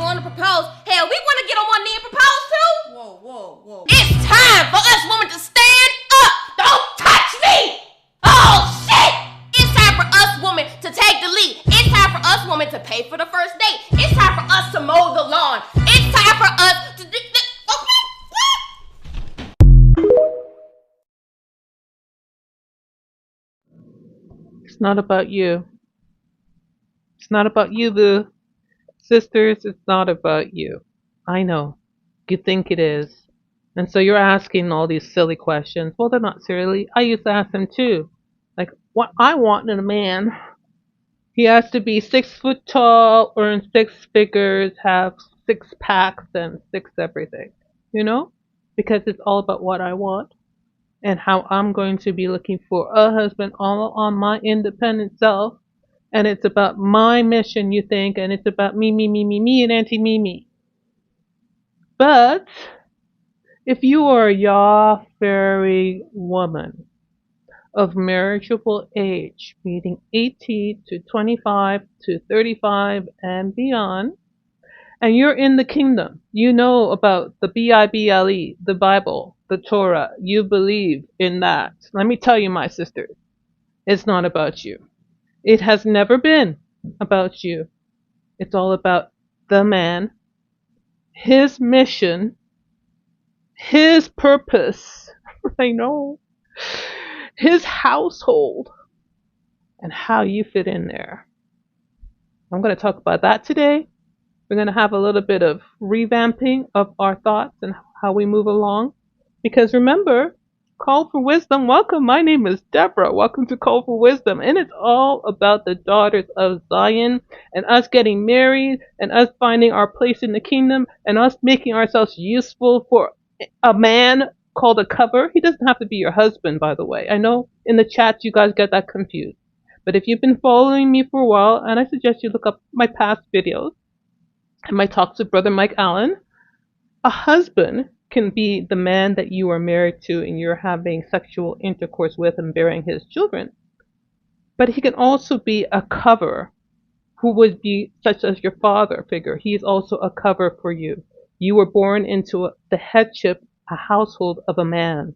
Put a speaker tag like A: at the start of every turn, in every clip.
A: going to propose. Hell, we want to get on one knee and propose too.
B: Whoa.
A: It's time for us women to stand up. Don't touch me. Oh, shit. It's time for us women to take the lead. It's time for us women to pay for the first date. It's time for us to mow the lawn. It's time for us to do...
C: It's not about you. It's not about you, boo. Sisters, it's not about you. I know. You think it is. And so you're asking all these silly questions. Well, they're not silly. I used to ask them too. Like, what I want in a man. He has to be 6 foot tall, earn six figures, have six packs, and six everything. You know? Because it's all about what I want and how I'm going to be looking for a husband all on my independent self. And it's about my mission, you think, and it's about me, and Auntie Mimi. But if you are a yaw-fairy woman of marriageable age, meaning 18 to 25 to 35 and beyond, and you're in the kingdom, you know about the Bible, the Bible, the Torah, you believe in that. Let me tell you, my sisters, it's not about you. It has never been about you. It's all about the man, his mission, his purpose, I know, his household, and how you fit in there. I'm going to talk about that today. We're going to have a little bit of revamping of our thoughts and how we move along. Because remember, Call for Wisdom. Welcome. My name is Deborah. Welcome to Call for Wisdom. And it's all about the daughters of Zion and us getting married and us finding our place in the kingdom and us making ourselves useful for a man called a cover. He doesn't have to be your husband, by the way. I know in the chat you guys get that confused. But if you've been following me for a while, and I suggest you look up my past videos and my talks with Brother Mike Allen, a husband can be the man that you are married to and you're having sexual intercourse with and bearing his children. But he can also be a cover who would be such as your father figure. He is also a cover for you. You were born into the headship, a household of a man,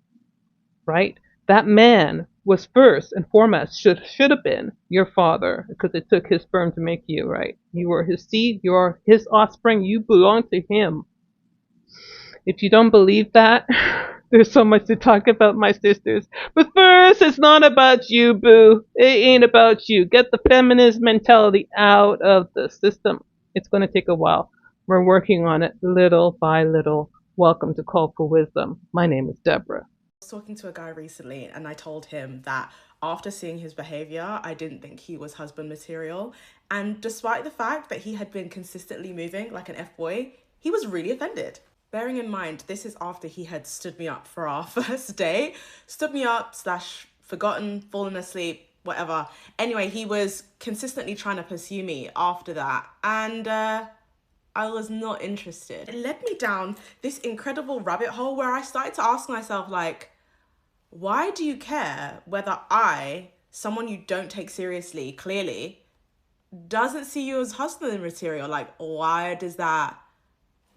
C: right? That man was first and foremost, should have been your father, because it took his sperm to make you, right? You were his seed, you are his offspring, you belong to him. If you don't believe that, there's so much to talk about, my sisters. But first, it's not about you, boo. It ain't about you. Get the feminist mentality out of the system. It's going to take a while. We're working on it little by little. Welcome to Call for Wisdom. My name is Deborah.
B: I was talking to a guy recently and I told him that after seeing his behavior, I didn't think he was husband material. And despite the fact that he had been consistently moving like an F-boy, he was really offended. Bearing in mind, this is after he had stood me up for our first date. Stood me up / forgotten, fallen asleep, whatever. Anyway, he was consistently trying to pursue me after that. And I was not interested. It led me down this incredible rabbit hole where I started to ask myself, like, why do you care whether I, someone you don't take seriously, clearly, doesn't see you as husband material? Like, why does that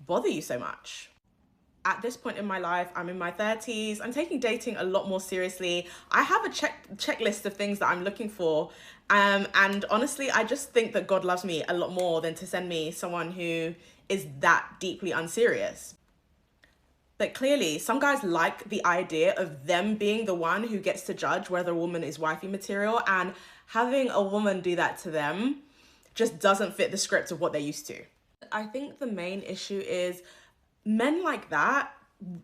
B: bother you so much? At this point in my life, I'm in my 30s. I'm taking dating a lot more seriously. I have a checklist of things that I'm looking for. And honestly, I just think that God loves me a lot more than to send me someone who is that deeply unserious. But clearly, some guys like the idea of them being the one who gets to judge whether a woman is wifey material, and having a woman do that to them just doesn't fit the script of what they're used to. I think the main issue is men like that,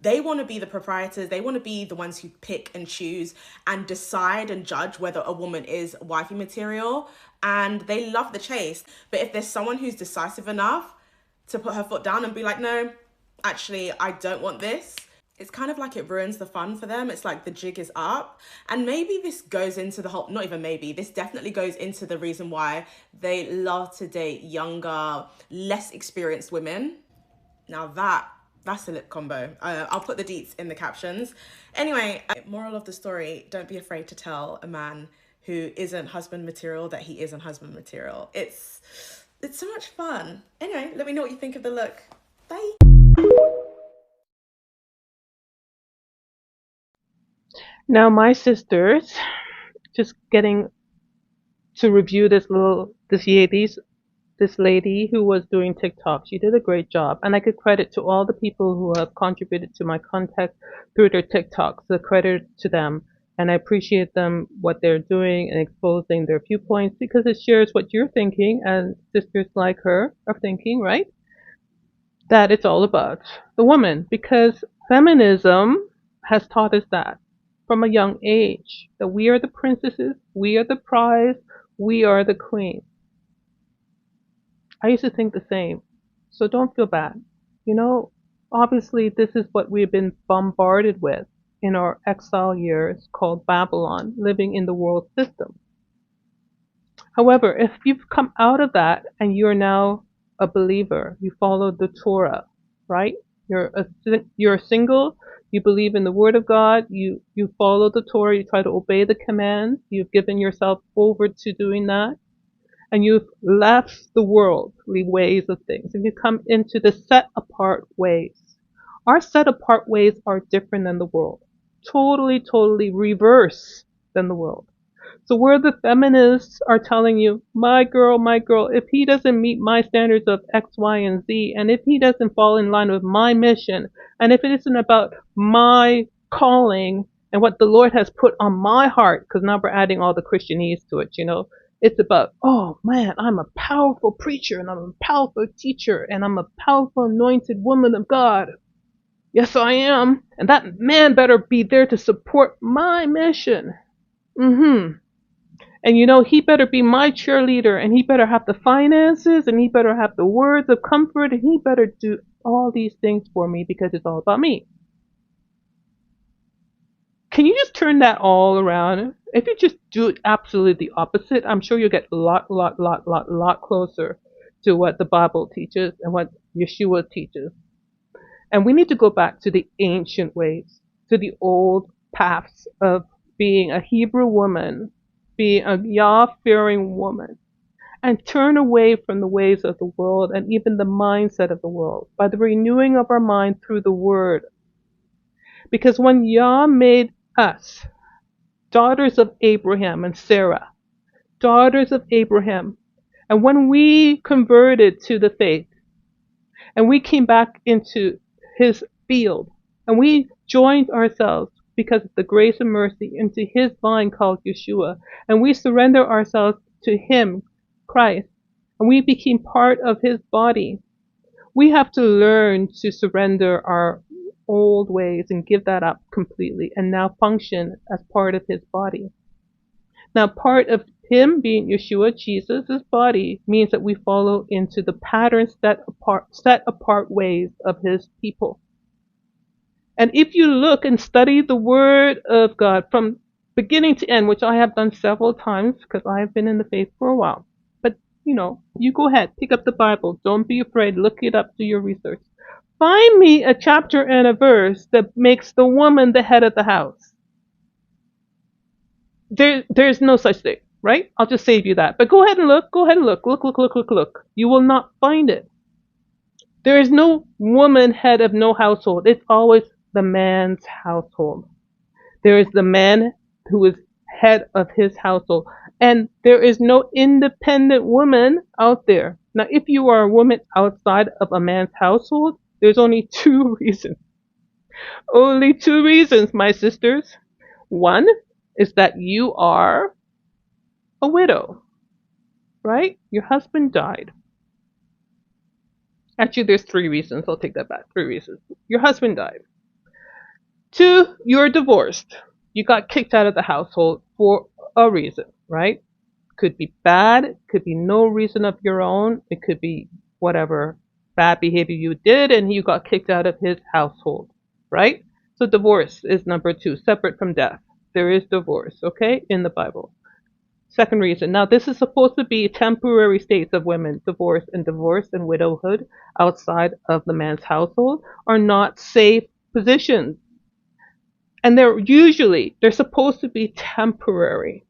B: they want to be the proprietors. They want to be the ones who pick and choose and decide and judge whether a woman is wifey material. And they love the chase. But if there's someone who's decisive enough to put her foot down and be like, no, actually, I don't want this, it's kind of like it ruins the fun for them. It's like the jig is up. And maybe this goes into the whole, not even maybe, this definitely goes into the reason why they love to date younger, less experienced women. Now that's a lip combo. I'll put the deets in the captions. Anyway, moral of the story, don't be afraid to tell a man who isn't husband material that he isn't husband material. It's It's so much fun. Anyway, let me know what you think of the look. Bye.
C: Now, my sisters, just getting to review this lady who was doing TikTok. She did a great job, and I could credit to all the people who have contributed to my content through their TikToks. The credit to them, and I appreciate them what they're doing and exposing their viewpoints because it shares what you're thinking and sisters like her are thinking, right? That it's all about the woman because feminism has taught us that from a young age that we are the princesses, we are the prize, we are the queen. I used to think the same. So don't feel bad. You know, obviously, this is what we've been bombarded with in our exile years called Babylon, living in the world system. However, if you've come out of that and you're now a believer, you follow the Torah, right? You're single, you believe in the Word of God, you follow the Torah, you try to obey the commands, you've given yourself over to doing that and you've left the worldly ways of things and you come into the set apart ways. Our set apart ways are different than the world. Totally reverse than the world. So where the feminists are telling you, my girl, if he doesn't meet my standards of X, Y, and Z, and if he doesn't fall in line with my mission, and if it isn't about my calling and what the Lord has put on my heart, because now we're adding all the Christianese to it, it's about, oh man, I'm a powerful preacher and I'm a powerful teacher and I'm a powerful anointed woman of God. Yes, I am. And that man better be there to support my mission. Mm-hmm. And he better be my cheerleader and he better have the finances and he better have the words of comfort and he better do all these things for me because it's all about me. Can you just turn that all around? If you just do absolutely the opposite, I'm sure you'll get a lot closer to what the Bible teaches and what Yeshua teaches. And we need to go back to the ancient ways, to the old paths of being a Hebrew woman, being a Yah-fearing woman, and turn away from the ways of the world and even the mindset of the world by the renewing of our mind through the Word. Because when Yah made us daughters of Abraham and Sarah, daughters of Abraham, and when we converted to the faith and we came back into his field and we joined ourselves because of the grace and mercy into his vine called Yeshua, and we surrender ourselves to him, Christ, and we became part of his body, we have to learn to surrender our old ways and give that up completely and now function as part of his body. Now, part of him being Yeshua, Jesus' body, means that we follow into the patterns set apart ways of his people. And if you look and study the Word of God from beginning to end, which I have done several times because I have been in the faith for a while, but you go ahead, pick up the Bible. Don't be afraid. Look it up, do your research. Find me a chapter and a verse that makes the woman the head of the house. There's no such thing, right? I'll just save you that. But go ahead and look. Look. You will not find it. There is no woman head of no household. It's always the man's household. There is the man who is head of his household. And there is no independent woman out there. Now, if you are a woman outside of a man's household, there's only two reasons. Only two reasons, my sisters. One is that you are a widow, right? Your husband died. Actually, there's three reasons. I'll take that back. Three reasons. Your husband died. Two, you're divorced. You got kicked out of the household for a reason, right? Could be bad. Could be no reason of your own. It could be whatever bad behavior you did and you got kicked out of his household, right? So divorce is number two, separate from death. There is divorce, okay, in the Bible. Second reason. Now, this is supposed to be temporary states of women. Divorce and widowhood outside of the man's household are not safe positions. And they're supposed to be temporary.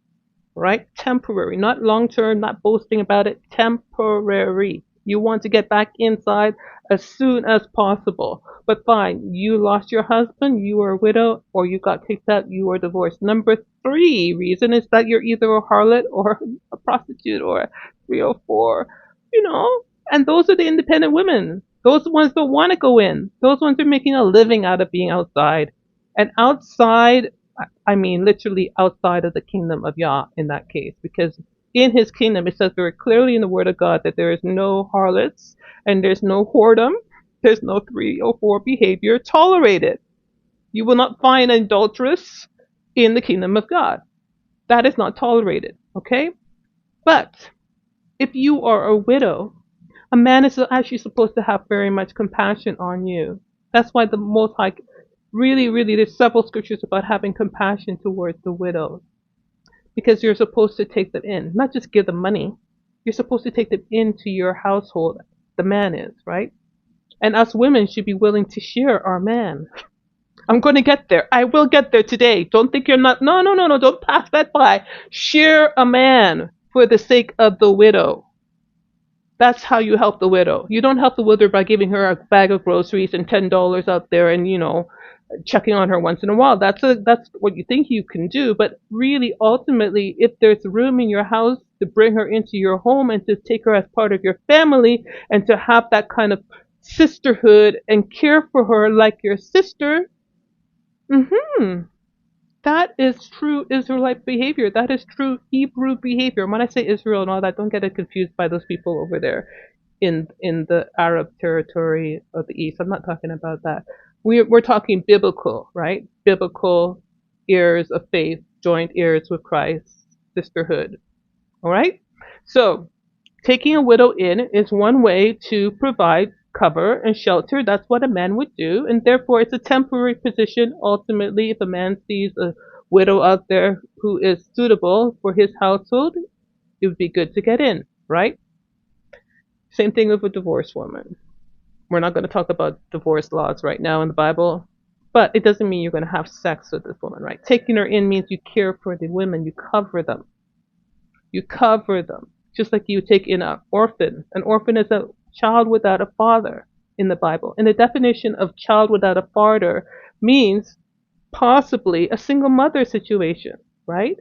C: right? Temporary, not long term, not boasting about it, temporary. You want to get back inside as soon as possible. But fine, you lost your husband, you are a widow, or you got kicked out, you are divorced. Number three reason is that you're either a harlot or a prostitute or a 304, you know? And those are the independent women. Those ones don't want to go in. Those ones are making a living out of being outside. And outside, I mean literally outside of the kingdom of Yah in that case, because in his kingdom it says very clearly in the word of God that there is no harlots and there's no whoredom, there's no 304 behavior tolerated. You will not find an adulteress in the kingdom of God. That is not tolerated, okay? But if you are a widow, a man is actually supposed to have very much compassion on you. That's why the Most High really, there's several scriptures about having compassion towards the widows. Because you're supposed to take them in, not just give them money. You're supposed to take them into your household. The man is, right? And us women should be willing to share our man. I'm going to get there. I will get there today. Don't think you're not. No. Don't pass that by. Share a man for the sake of the widow. That's how you help the widow. You don't help the widow by giving her a bag of groceries and $10 out there and, checking on her once in a while. That's what you think you can do. But really, ultimately, if there's room in your house to bring her into your home and to take her as part of your family and to have that kind of sisterhood and care for her like your sister, that is true Israelite behavior. That is true Hebrew behavior. When I say Israel and all that, don't get it confused by those people over there in the Arab territory of the East. I'm not talking about that. We're talking biblical, right? Biblical heirs of faith, joint heirs with Christ, sisterhood. All right? So, taking a widow in is one way to provide cover and shelter. That's what a man would do, and therefore it's a temporary position. Ultimately, if a man sees a widow out there who is suitable for his household, it would be good to get in, right? Same thing with a divorced woman. We're not going to talk about divorce laws right now in the Bible, but it doesn't mean you're going to have sex with this woman, right? Taking her in means you care for the women, you cover them. You cover them, just like you take in an orphan. An orphan is a child without a father in the Bible. And the definition of child without a father means possibly a single mother situation, right?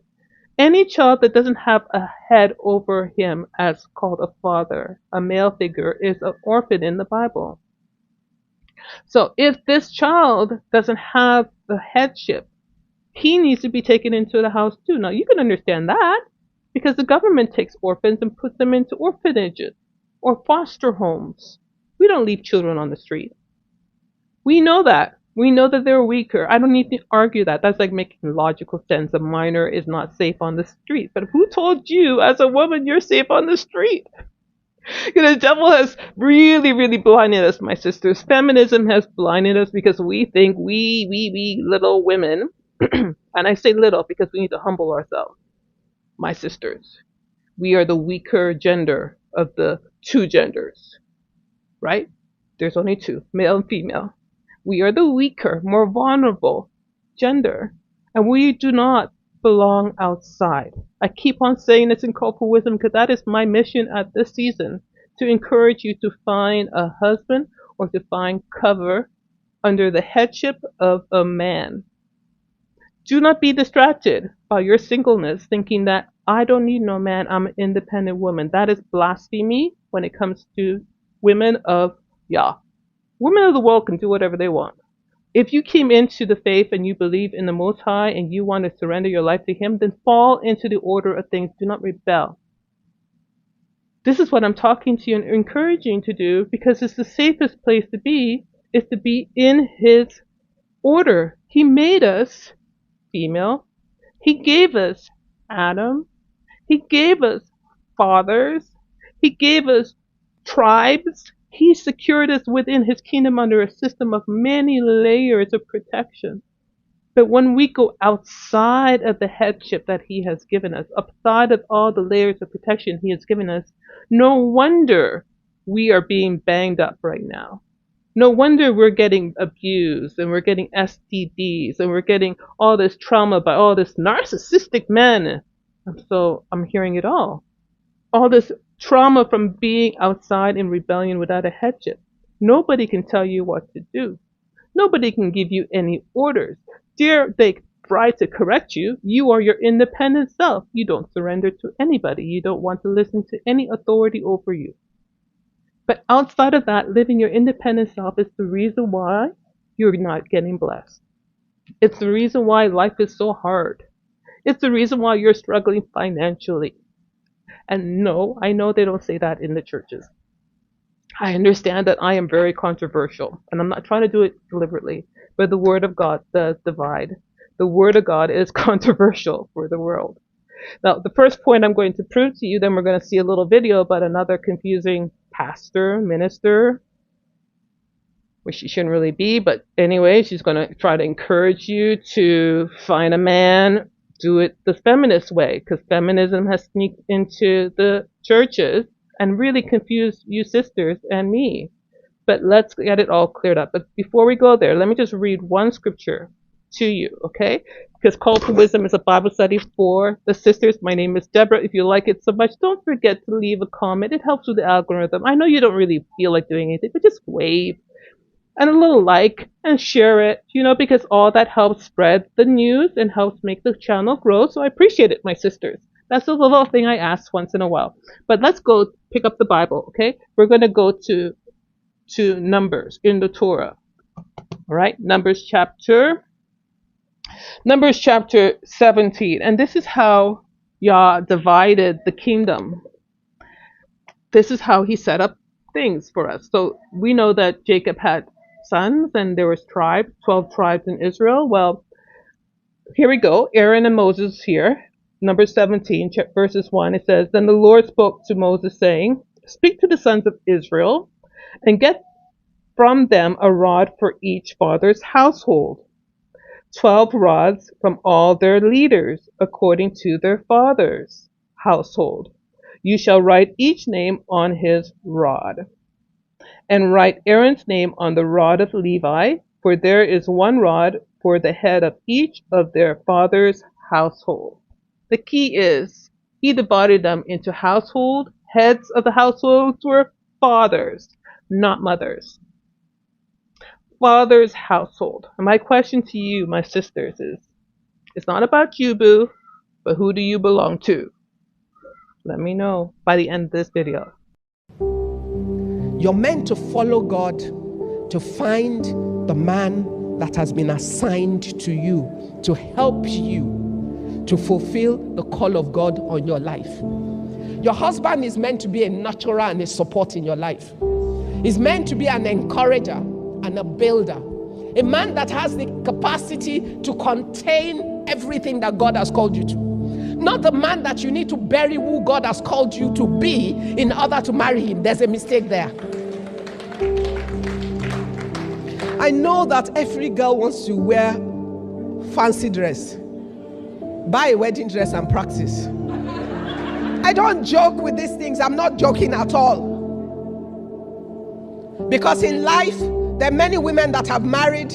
C: Any child that doesn't have a head over him as called a father, a male figure, is an orphan in the Bible. So if this child doesn't have the headship, he needs to be taken into the house too. Now you can understand that because the government takes orphans and puts them into orphanages or foster homes. We don't leave children on the street. We know that. We know that they're weaker. I don't need to argue that. That's like making logical sense. A minor is not safe on the street. But who told you as a woman you're safe on the street? The devil has really blinded us, my sisters. Feminism has blinded us because we think we little women, and I say little because we need to humble ourselves, my sisters. We are the weaker gender of the two genders, right? There's only two, male and female. We are the weaker, more vulnerable gender, and we do not belong outside. I keep on saying this in Call for Wisdom because that is my mission at this season, to encourage you to find a husband or to find cover under the headship of a man. Do not be distracted by your singleness thinking that I don't need no man, I'm an independent woman. That is blasphemy when it comes to women of Yah. Women of the world can do whatever they want. If you came into the faith and you believe in the Most High and you want to surrender your life to Him, then fall into the order of things. Do not rebel. This is what I'm talking to you and encouraging to do because it's the safest place to be, is to be in His order. He made us female. He gave us Adam. He gave us fathers. He gave us tribes. He secured us within His kingdom under a system of many layers of protection. But when we go outside of the headship that He has given us, outside of all the layers of protection He has given us, no wonder we are being banged up right now. No wonder we're getting abused and we're getting STDs and we're getting all this trauma by all this narcissistic men And so I'm hearing it all. All this trauma from being outside in rebellion without a headship. Nobody can tell you what to do. Nobody can give you any orders. Dare they try to correct you, you are your independent self. You don't surrender to anybody. You don't want to listen to any authority over you. But outside of that, living your independent self is the reason why you're not getting blessed. It's the reason why life is so hard. It's the reason why you're struggling financially. And no, I know they don't say that in the churches. I understand that I am very controversial, and I'm not trying to do it deliberately, but the Word of God does divide. The Word of God is controversial for the world. Now, the first point I'm going to prove to you, then we're going to see a little video about another confusing pastor, minister, which she shouldn't really be, but anyway, she's going to try to encourage you to find a man, do it the feminist way, because feminism has sneaked into the churches and really confused you sisters and me. But let's get it all cleared up. But before we go there, let me just read one scripture to you, okay? Because Call to Wisdom is a Bible study for the sisters. My name is Deborah. If you like it so much, don't forget to leave a comment. It helps with the algorithm. I know you don't really feel like doing anything, but just wave and a little like and share it, because all that helps spread the news and helps make the channel grow. So I appreciate it, my sisters. That's a little thing I ask once in a while. But let's go pick up the Bible, okay? We're going to go to Numbers in the Torah. All right, Numbers chapter 17. And this is how Yah divided the kingdom. This is how he set up things for us. So we know that Jacob had sons and there was 12 tribes in Israel. Well, here we go. Aaron and Moses here. Numbers 17, verses 1. It says, Then the Lord spoke to Moses, saying, Speak to the sons of Israel and get from them a rod for each father's household, 12 rods from all their leaders, according to their father's household. You shall write each name on his rod, and write Aaron's name on the rod of Levi, for there is one rod for the head of each of their father's household. The key is, he divided them into household. Heads of the households were fathers, not mothers. Father's household. And my question to you, my sisters, is, it's not about you, boo, but who do you belong to? Let me know by the end of this video.
D: You're meant to follow God to find the man that has been assigned to you to help you to fulfill the call of God on your life. Your husband is meant to be a nurturer and a support in your life. He's meant to be an encourager and a builder. A man that has the capacity to contain everything that God has called you to. Not the man that you need to bury who God has called you to be in order to marry him. There's a mistake there. I know that every girl wants to wear fancy dress. Buy a wedding dress and practice. I don't joke with these things. I'm not joking at all. Because in life, there are many women that have married,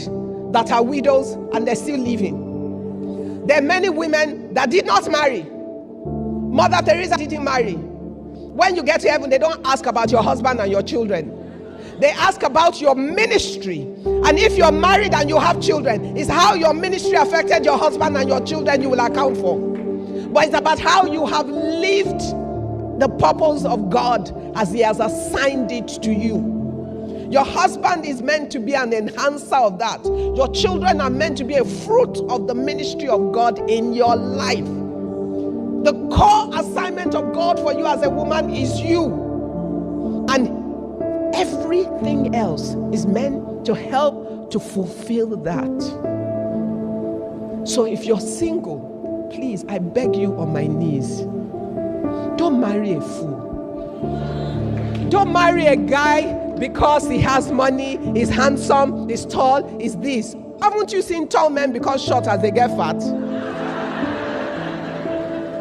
D: that are widows, and they're still living. There are many women that did not marry. Mother Teresa didn't marry. When you get to heaven, they don't ask about your husband and your children. They ask about your ministry. And if you're married and you have children, it's how your ministry affected your husband and your children you will account for. But it's about how you have lived the purpose of God as he has assigned it to you. Your husband is meant to be an enhancer of that. Your children are meant to be a fruit of the ministry of God in your life. The core assignment of God for you as a woman is you. And everything else is meant to help to fulfill that. So if you're single, please, I beg you on my knees, don't marry a fool. Don't marry a guy because he has money, he's handsome, he's tall, he's this. Haven't you seen tall men become short as they get fat?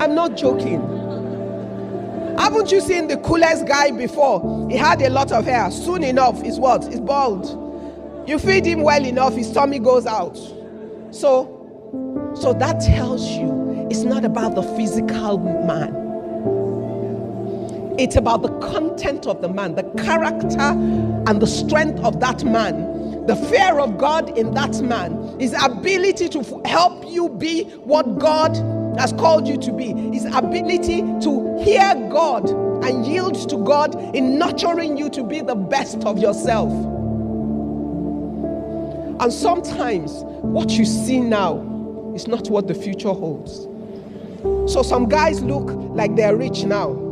D: I'm not joking. Haven't you seen the coolest guy before? He had a lot of hair. Soon enough, he's what? He's bald. You feed him well enough, his tummy goes out. So that tells you It's not about the physical man. It's about the content of the man, the character and the strength of that man, the fear of God in that man, his ability to help you be what God has called you to be, his ability to hear God and yield to God in nurturing you to be the best of yourself. And sometimes what you see now is not what the future holds. So some guys look like they're rich now.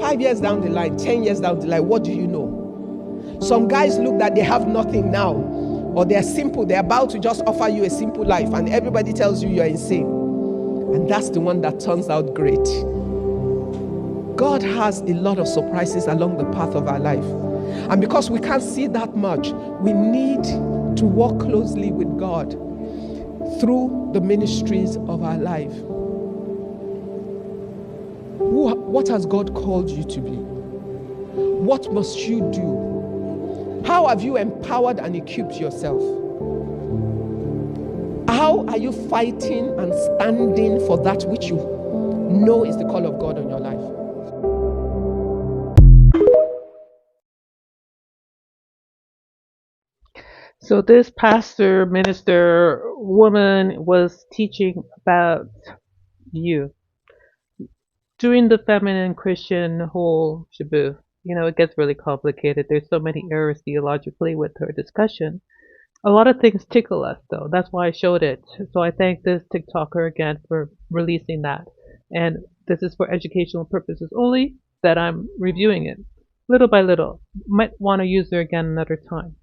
D: 5 years down the line, 10 years down the line, what do you know? Some guys look that they have nothing now, or they're simple, they're about to just offer you a simple life, and everybody tells you you're insane. And that's the one that turns out great. God has a lot of surprises along the path of our life. And because we can't see that much, we need to walk closely with God through the ministries of our life. What has God called you to be? What must you do? How have you empowered and equipped yourself? How are you fighting and standing for that which you know is the call of God on your life?
C: So this pastor, minister, woman was teaching about you. Doing the feminine Christian whole shaboo. It gets really complicated. There's so many errors theologically with her discussion. A lot of things tickle us, though. That's why I showed it. So I thank this TikToker again for releasing that. And this is for educational purposes only that I'm reviewing it. Little by little. Might want to use her again another time.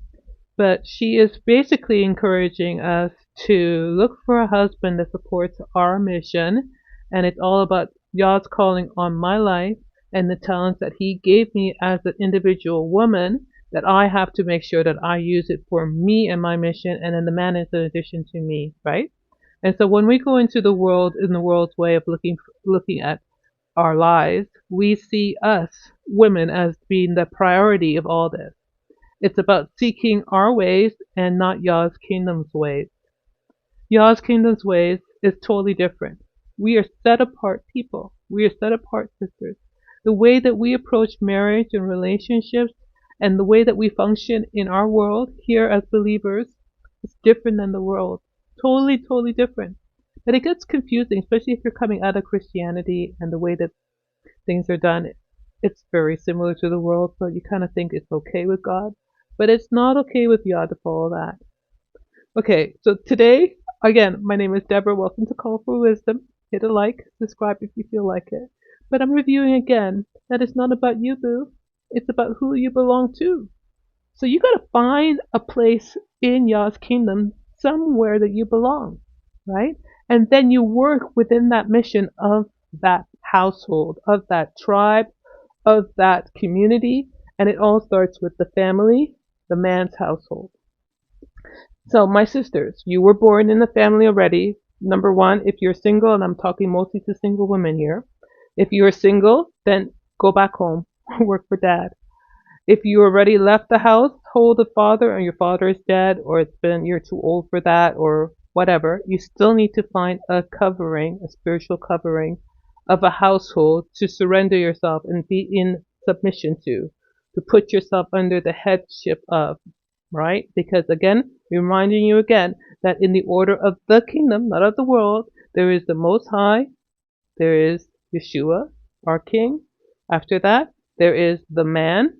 C: But she is basically encouraging us to look for a husband that supports our mission. And it's all about God's calling on my life and the talents that He gave me as an individual woman, that I have to make sure that I use it for me and my mission, and then the man is an addition to me, right? And so when we go into the world in the world's way of looking at our lives, we see us women as being the priority of all this. It's about seeking our ways and not Yah's kingdom's ways. Yah's kingdom's ways is totally different. We are set apart people. We are set apart sisters. The way that we approach marriage and relationships and the way that we function in our world here as believers is different than the world. Totally, totally different. But it gets confusing, especially if you're coming out of Christianity and the way that things are done. It's very similar to the world, so you kind of think it's okay with God. But it's not okay with Yah to follow that. Okay, so today, again, my name is Deborah. Welcome to Call for Wisdom. Hit a like, subscribe if you feel like it. But I'm reviewing again that it's not about you, boo. It's about who you belong to. So you gotta find a place in Yah's kingdom somewhere that you belong, right? And then you work within that mission of that household, of that tribe, of that community. And it all starts with the family, the man's household. So my sisters, you were born in the family already. Number one, if you're single, and I'm talking mostly to single women here, if you're single, then go back home, work for dad. If you already left the household of father and your father is dead, or you're too old for that, or whatever, you still need to find a covering, a spiritual covering of a household to surrender yourself and be in submission to put yourself under the headship of, right? Because again, reminding you again that in the order of the kingdom, not of the world, there is the Most High, there is Yeshua, our King. After that, there is the man.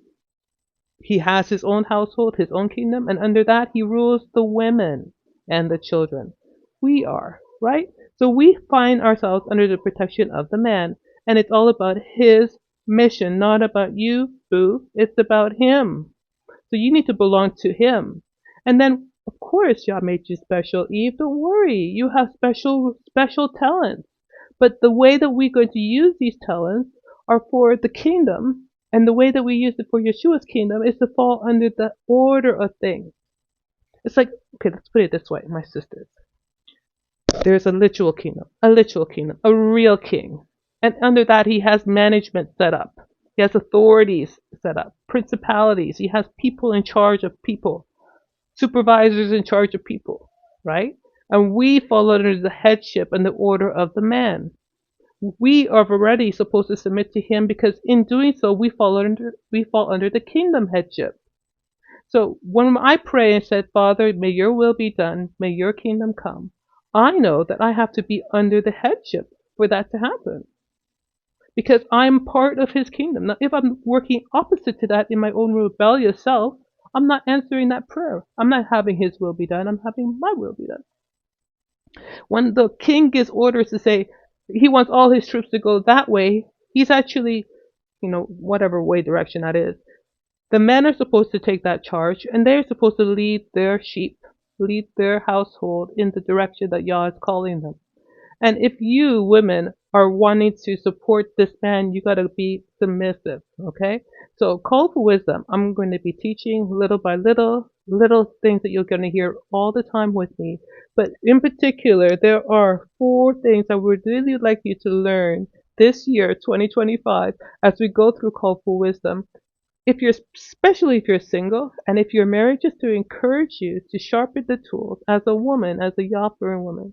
C: He has his own household, his own kingdom, and under that, he rules the women and the children. We are, right? So we find ourselves under the protection of the man, and it's all about his mission, not about you, boo. It's about him. So you need to belong to him. And then, of course, Yah made you special, Eve. Don't worry. You have special talents. But the way that we're going to use these talents are for the kingdom. And the way that we use it for Yeshua's kingdom is to fall under the order of things. It's like, okay, let's put it this way, my sisters. There's a literal kingdom, a real king. And under that, he has management set up. He has authorities set up, principalities. He has people in charge of people, supervisors in charge of people, right? And we fall under the headship and the order of the man. We are already supposed to submit to him because in doing so we fall under the kingdom headship. So when I pray and said, Father, may your will be done, may your kingdom come, I know that I have to be under the headship for that to happen. Because I'm part of his kingdom. Now, if I'm working opposite to that in my own rebellious self, I'm not answering that prayer. I'm not having his will be done. I'm having my will be done. When the king gives orders to say he wants all his troops to go that way, he's actually, whatever way direction that is. The men are supposed to take that charge and they're supposed to lead their sheep, lead their household in the direction that Yah is calling them. And if you women are wanting to support this man, you gotta be submissive, okay? So call for wisdom. I'm going to be teaching little by little things that you're gonna hear all the time with me. But in particular, there are 4 things I would really like you to learn this year, 2025, as we go through call for wisdom. Especially if you're single, and if you're married, just to encourage you to sharpen the tools as a woman, as a Yah-fearing woman.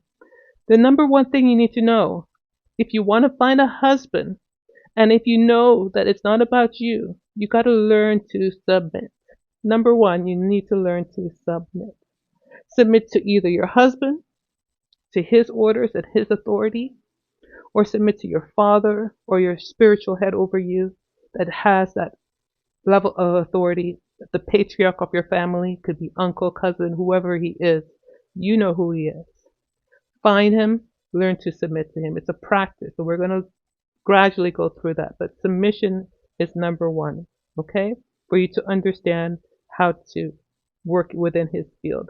C: The number 1 thing you need to know, if you want to find a husband, and if you know that it's not about you, you got to learn to submit. Number 1, you need to learn to submit. Submit to either your husband, to his orders and his authority, or submit to your father or your spiritual head over you that has that level of authority. The patriarch of your family could be uncle, cousin, whoever he is. You know who he is. Find him, learn to submit to him. It's a practice, so we're going to gradually go through that. But submission is number 1, okay? For you to understand how to work within his field.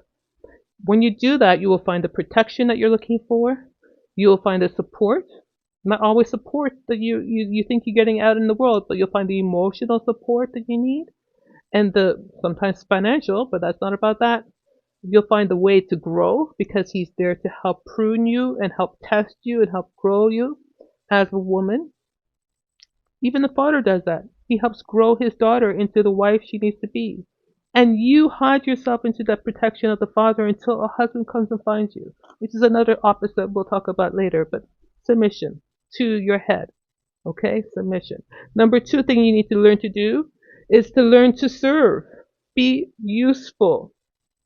C: When you do that, you will find the protection that you're looking for. You will find the support. Not always support that you think you're getting out in the world, but you'll find the emotional support that you need. And the sometimes financial, but that's not about that. You'll find the way to grow because he's there to help prune you and help test you and help grow you as a woman. Even the father does that. He helps grow his daughter into the wife she needs to be. And you hide yourself into that protection of the father until a husband comes and finds you, which is another opposite we'll talk about later, but submission to your head. Okay, submission. Number 2 thing you need to learn to do is to learn to serve. Be useful.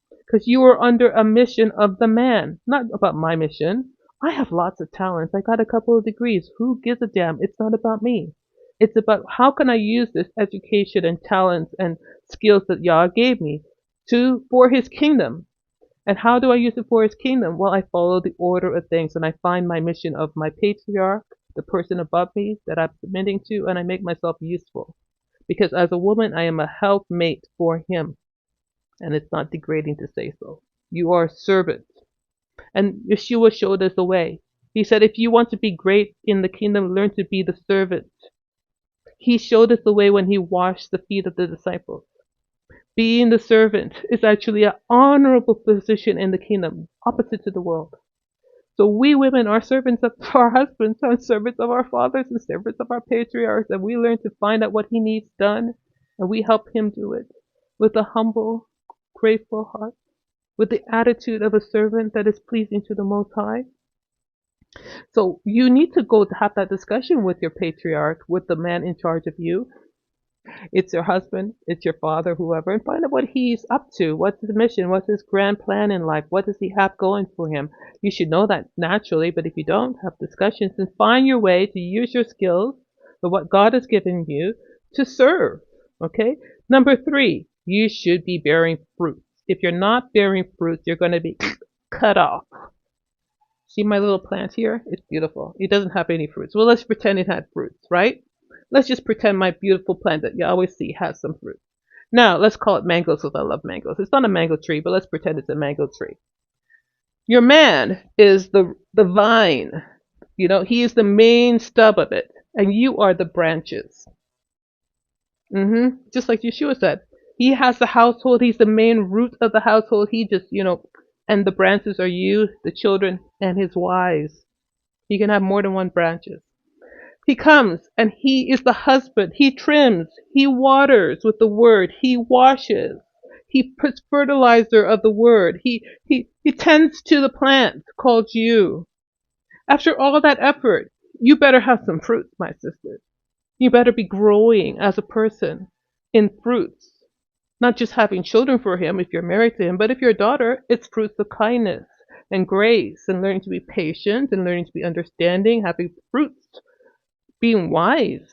C: Because you are under a mission of the man, not about my mission. I have lots of talents. I got a couple of degrees. Who gives a damn? It's not about me. It's about how can I use this education and talents and skills that Yah gave me for his kingdom. And how do I use it for his kingdom? Well, I follow the order of things and I find my mission of my patriarch, the person above me that I'm submitting to, and I make myself useful. Because as a woman, I am a helpmate for him. And it's not degrading to say so. You are a servant. And Yeshua showed us the way. He said, if you want to be great in the kingdom, learn to be the servant. He showed us the way when he washed the feet of the disciples. Being the servant is actually an honorable position in the kingdom, opposite to the world. So we women are servants of our husbands, and servants of our fathers, and servants of our patriarchs, and we learn to find out what he needs done, and we help him do it with a humble, grateful heart, with the attitude of a servant that is pleasing to the Most High. So you need to go to have that discussion with your patriarch, with the man in charge of you. It's your husband, it's your father, whoever, and find out what he's up to. What's his mission? What's his grand plan in life? What does he have going for him? You should know that naturally, but if you don't, have discussions and find your way to use your skills, of what God has given you, to serve. Okay? Number 3, you should be bearing fruit. If you're not bearing fruit, you're going to be cut off. See my little plant here? It's beautiful. It doesn't have any fruits. Well, let's pretend it had fruits, right? Let's just pretend my beautiful plant that you always see has some fruit. Now, let's call it mangoes because I love mangoes. It's not a mango tree, but let's pretend it's a mango tree. Your man is the vine. He is the main stub of it. And you are the branches. Just like Yeshua said. He has the household. He's the main root of the household. He just, and the branches are you, the children, and his wives. He can have more than one branches. He comes and he is the husband. He trims. He waters with the word. He washes. He puts fertilizer of the word. He tends to the plant called you. After all that effort, you better have some fruits, my sister. You better be growing as a person in fruits. Not just having children for him if you're married to him, but if you're a daughter, it's fruits of kindness and grace and learning to be patient and learning to be understanding, having fruits, being wise,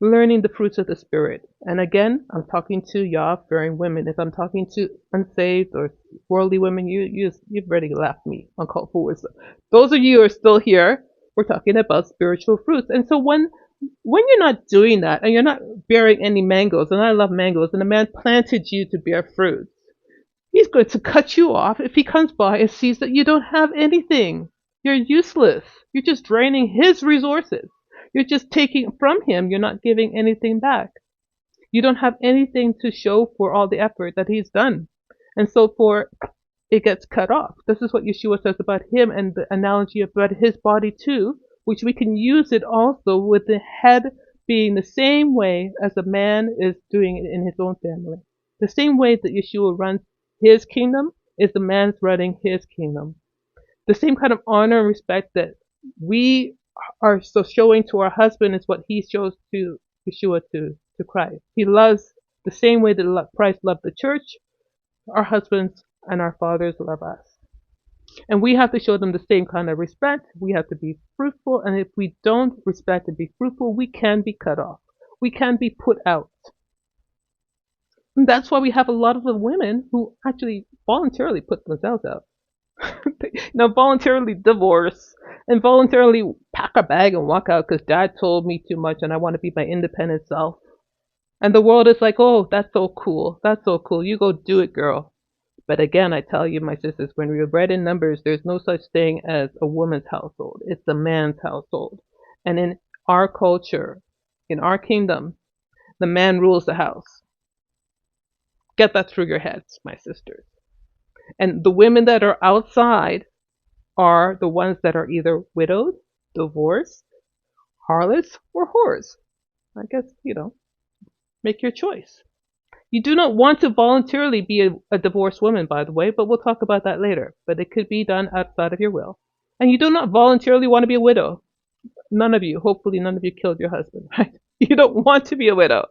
C: learning the fruits of the Spirit. And again, I'm talking to Yah-fearing women. If I'm talking to unsaved or worldly women, you've already left me uncalled for wisdom. Those of you who are still here, we're talking about spiritual fruits. And so when you're not doing that and you're not bearing any mangoes, and I love mangoes, and a man planted you to bear fruit, he's going to cut you off if he comes by and sees that you don't have anything. You're useless. You're just draining his resources. You're just taking from him. You're not giving anything back. You don't have anything to show for all the effort that he's done. And so it gets cut off. This is what Yeshua says about him and the analogy about his body too, which we can use it also with the head being the same way as a man is doing it in his own family. The same way that Yeshua runs his kingdom is the man's running his kingdom. The same kind of honor and respect that we are so showing to our husband is what he shows to Yeshua, to Christ. He loves the same way that Christ loved the church. Our husbands and our fathers love us. And we have to show them the same kind of respect. We have to be fruitful. And if we don't respect and be fruitful, we can be cut off. We can be put out. And that's why we have a lot of the women who actually voluntarily put themselves out. Voluntarily divorce and voluntarily pack a bag and walk out because dad told me too much and I want to be my independent self. And the world is like, oh, that's so cool. That's so cool. You go do it, girl. But again, I tell you, my sisters, when we read in Numbers, there's no such thing as a woman's household. It's a man's household. And in our culture, in our kingdom, the man rules the house. Get that through your heads, my sisters. And the women that are outside are the ones that are either widowed, divorced, harlots, or whores. I guess, make your choice. You do not want to voluntarily be a divorced woman, by the way, but we'll talk about that later. But it could be done outside of your will. And you do not voluntarily want to be a widow. None of you, hopefully none of you killed your husband, right? You don't want to be a widow.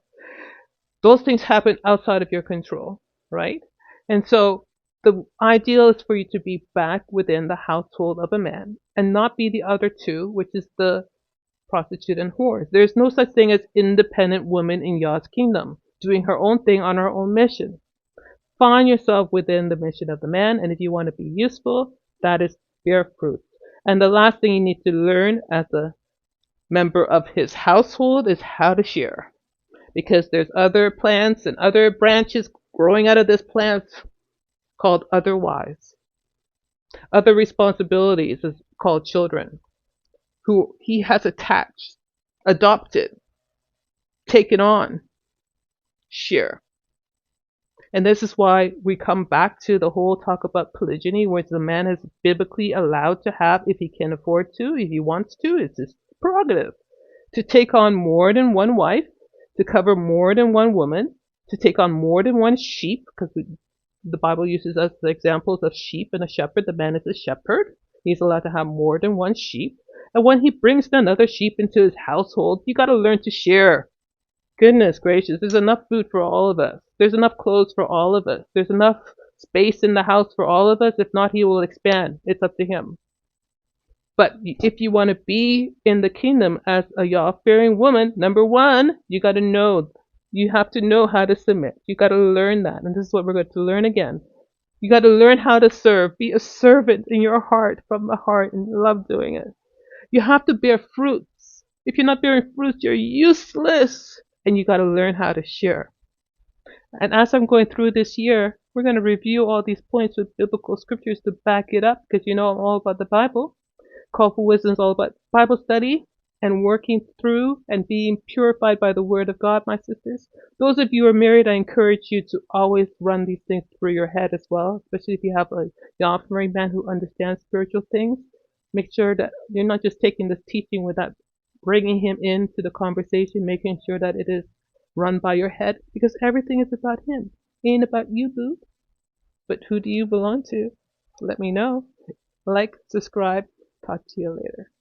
C: Those things happen outside of your control, right? And so the ideal is for you to be back within the household of a man and not be the other two, which is the prostitute and whores. There's no such thing as independent woman in Yah's kingdom, doing her own thing on her own mission. Find yourself within the mission of the man, and if you want to be useful, that is bear fruit. And the last thing you need to learn as a member of his household is how to share. Because there's other plants and other branches growing out of this plant called other wives. Other responsibilities is called children, who he has attached, adopted, taken on, share. And this is why we come back to the whole talk about polygyny, which the man is biblically allowed to have if he can afford to, if he wants to. It's his prerogative to take on more than one wife, to cover more than one woman, to take on more than one sheep, because the Bible uses us the examples of sheep and a shepherd. The man is a shepherd. He's allowed to have more than one sheep. And when he brings another sheep into his household, you got to learn to share. Goodness gracious, there's enough food for all of us. There's enough clothes for all of us. There's enough space in the house for all of us. If not, he will expand. It's up to him. But if you want to be in the kingdom as a Yah-fearing woman, number one, you got to know. You have to know how to submit. You got to learn that. And this is what we're going to learn again. You got to learn how to serve. Be a servant in your heart, from the heart, and love doing it. You have to bear fruits. If you're not bearing fruits, you're useless. And you got to learn how to share. And as I'm going through this year, we're going to review all these points with biblical scriptures to back it up, because I'm all about the Bible. Call for Wisdom is all about Bible study and working through and being purified by the Word of God, my sisters. Those of you who are married, I encourage you to always run these things through your head as well, especially if you have a young married man who understands spiritual things. Make sure that you're not just taking this teaching without bringing him into the conversation, making sure that it is run by your head, because everything is about him. Ain't about you, boo. But who do you belong to? Let me know. Like, subscribe. Talk to you later.